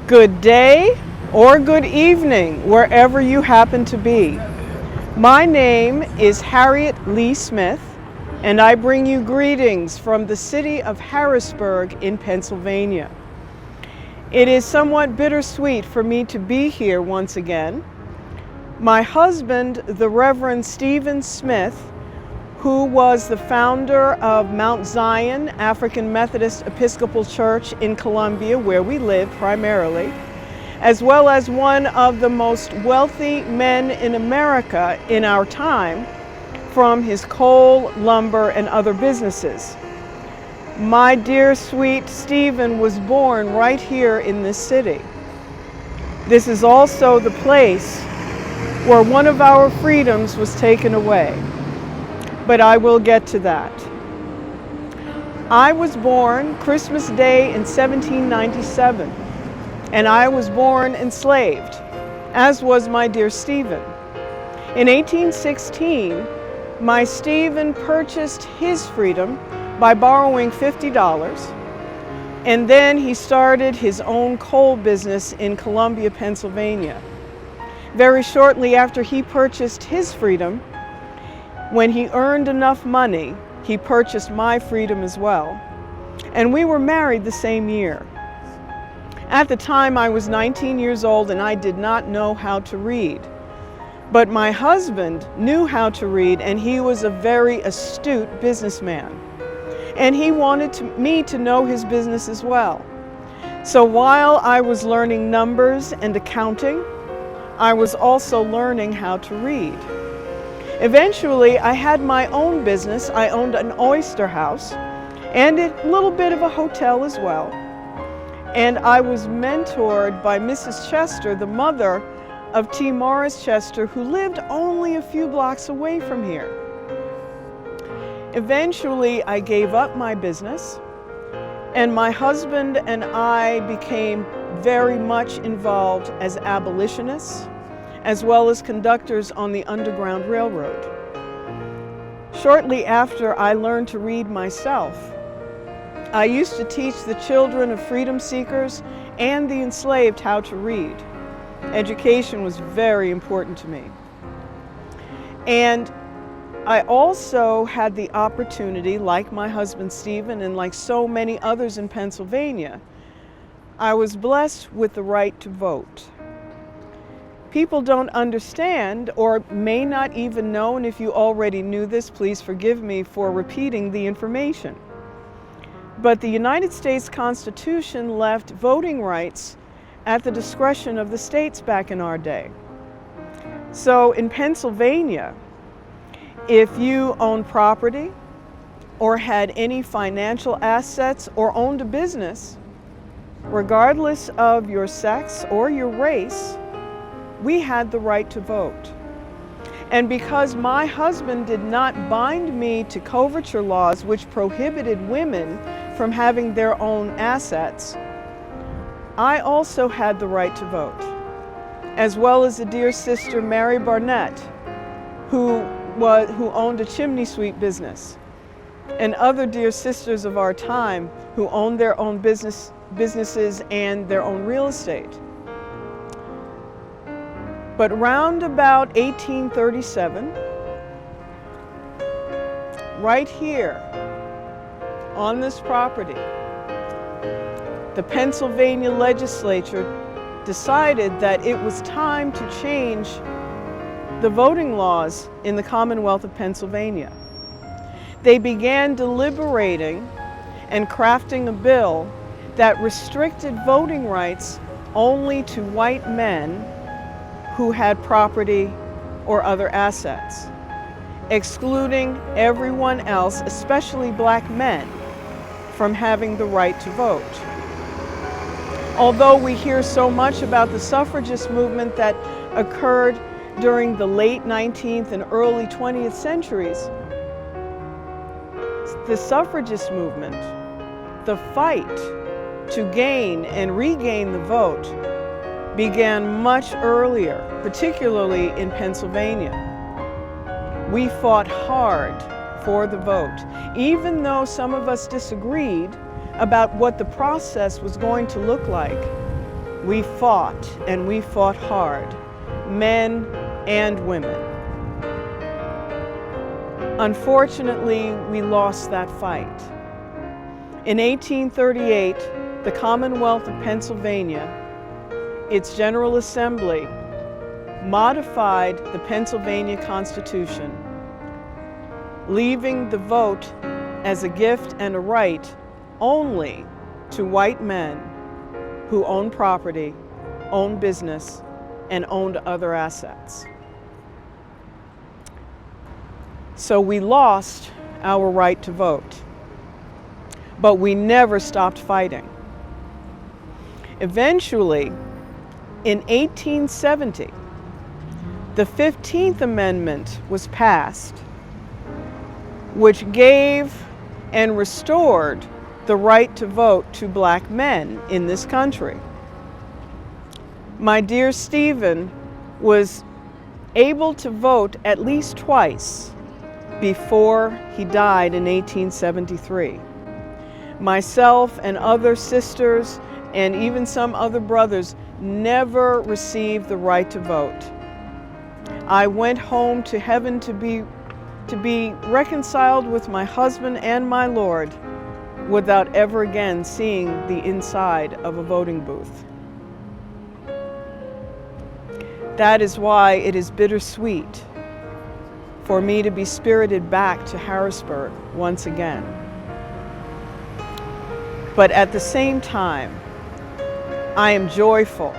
Good day or good evening, wherever you happen to be. My name is Harriet Smith, and I bring you greetings from the city of Harrisburg in Pennsylvania. It is somewhat bittersweet for me to be here once again. My husband, the Reverend Stephen Smith, who was the founder of Mount Zion African Methodist Episcopal Church in Columbia, where we live primarily, as well as one of the most wealthy men in America in our time from his coal, lumber, and other businesses. My dear sweet Stephen was born right here in this city. This is also the place where one of our freedoms was taken away. But I will get to that. I was born Christmas Day in 1797, and I was born enslaved, as was my dear Stephen. In 1816, my Stephen purchased his freedom by borrowing $50, and then he started his own coal business in Columbia, Pennsylvania. Very shortly after he purchased his freedom, when he earned enough money, he purchased my freedom as well. And we were married the same year. At the time, I was 19 years old and I did not know how to read. But my husband knew how to read, and he was a very astute businessman. And he wanted me to know his business as well. So while I was learning numbers and accounting, I was also learning how to read. Eventually, I had my own business. I owned an oyster house and a little bit of a hotel as well. And I was mentored by Mrs. Chester, the mother of T. Morris Chester, who lived only a few blocks away from here. Eventually, I gave up my business, and my husband and I became very much involved as abolitionists, as well as conductors on the Underground Railroad. Shortly after I learned to read myself, I used to teach the children of freedom seekers and the enslaved how to read. Education was very important to me. And I also had the opportunity, like my husband Stephen and like so many others in Pennsylvania, I was blessed with the right to vote. People don't understand, or may not even know, and if you already knew this, please forgive me for repeating the information. But the United States Constitution left voting rights at the discretion of the states back in our day. So in Pennsylvania, if you owned property or had any financial assets or owned a business, regardless of your sex or your race, we had the right to vote. And because my husband did not bind me to coverture laws which prohibited women from having their own assets, I also had the right to vote, as well as a dear sister, Mary Barnett, who owned a chimney sweep business, and other dear sisters of our time who owned their own businesses and their own real estate. But round about 1837, right here on this property, the Pennsylvania legislature decided that it was time to change the voting laws in the Commonwealth of Pennsylvania. They began deliberating and crafting a bill that restricted voting rights only to white men who had property or other assets, excluding everyone else, especially black men, from having the right to vote. Although we hear so much about the suffragist movement that occurred during the late 19th and early 20th centuries, the suffragist movement, the fight to gain and regain the vote, began much earlier, particularly in Pennsylvania. We fought hard for the vote, even though some of us disagreed about what the process was going to look like. we fought, and we fought hard, men and women. Unfortunately, we lost that fight. In 1838, the Commonwealth of Pennsylvania, its General Assembly, modified the Pennsylvania Constitution, leaving the vote as a gift and a right only to white men who owned property, owned business, and owned other assets. So we lost our right to vote, but we never stopped fighting. Eventually, in 1870, the 15th Amendment was passed, which gave and restored the right to vote to black men in this country. My dear Stephen was able to vote at least twice before he died in 1873. Myself and other sisters and even some other brothers never received the right to vote. I went home to heaven to be reconciled with my husband and my Lord without ever again seeing the inside of a voting booth. That is why it is bittersweet for me to be spirited back to Harrisburg once again. But at the same time, I am joyful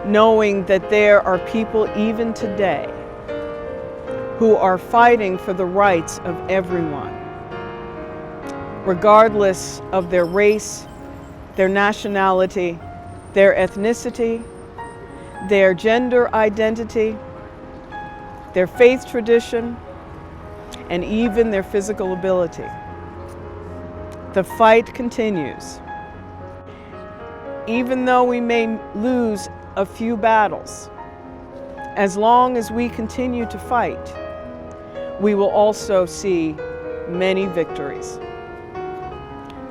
knowing that there are people even today who are fighting for the rights of everyone, regardless of their race, their nationality, their ethnicity, their gender identity, their faith tradition, and even their physical ability. The fight continues. Even though we may lose a few battles, as long as we continue to fight, we will also see many victories.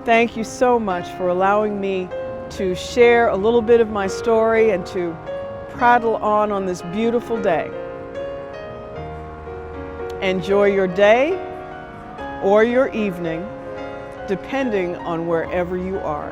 Thank you so much for allowing me to share a little bit of my story and to prattle on this beautiful day. Enjoy your day or your evening, depending on wherever you are.